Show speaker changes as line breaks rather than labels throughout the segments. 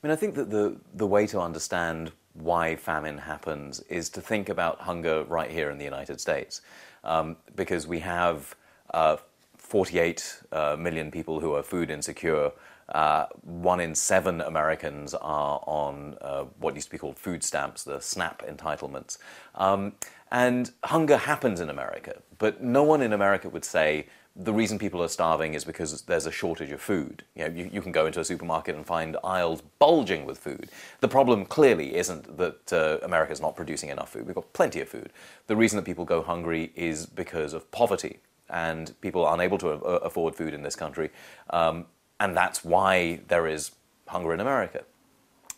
I mean, I think that the way to understand why famine happens is to think about hunger right here in the United States, because we have 48 million people who are food insecure. 1 in 7 Americans are on what used to be called food stamps, the SNAP entitlements. And hunger happens in America, but no one in America would say the reason people are starving is because there's a shortage of food. You can go into a supermarket and find aisles bulging with food. The problem clearly isn't that America's not producing enough food. We've got plenty of food. The reason that people go hungry is because of poverty, and people are unable to afford food in this country. And that's why there is hunger in America.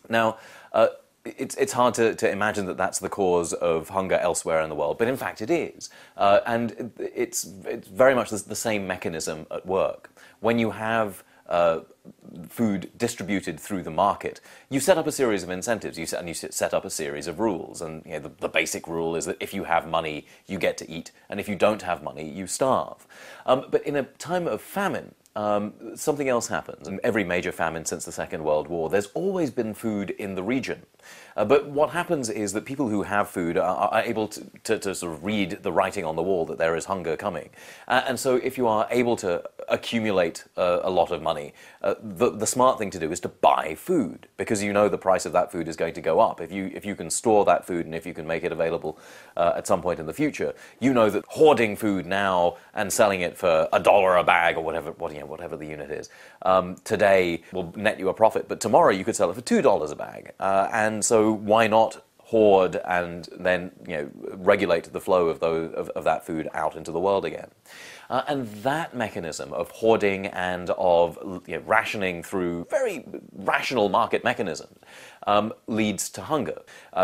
Now, it's hard to imagine that that's the cause of hunger elsewhere in the world, but in fact it is. And it's very much the same mechanism at work. When you have food distributed through the market, you set up a series of incentives, and you set up a series of rules. And the basic rule is that if you have money, you get to eat, and if you don't have money, you starve. But in a time of famine, something else happens. In every major famine since the Second World War, there's always been food in the region. But what happens is that people who have food are able to sort of read the writing on the wall that there is hunger coming. And so if you are able to accumulate a lot of money, the smart thing to do is to buy food, because you know the price of that food is going to go up. If you can store that food, and if you can make it available at some point in the future, you know that hoarding food now and selling it for $1 a bag or whatever the unit is, today will net you a profit, but tomorrow you could sell it for $2 a bag. And so why not hoard and then regulate the flow of that food out into the world again? And that mechanism of hoarding and of rationing through very rational market mechanisms leads to hunger.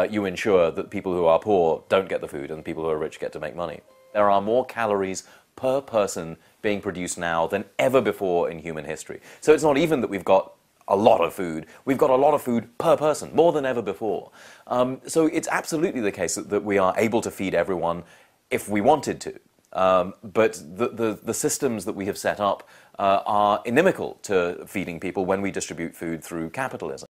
You ensure that people who are poor don't get the food, and people who are rich get to make money. There are more calories per person being produced now than ever before in human history. So it's not even that we've got a lot of food, we've got a lot of food per person, more than ever before. So it's absolutely the case that we are able to feed everyone if we wanted to. But the systems that we have set up are inimical to feeding people when we distribute food through capitalism.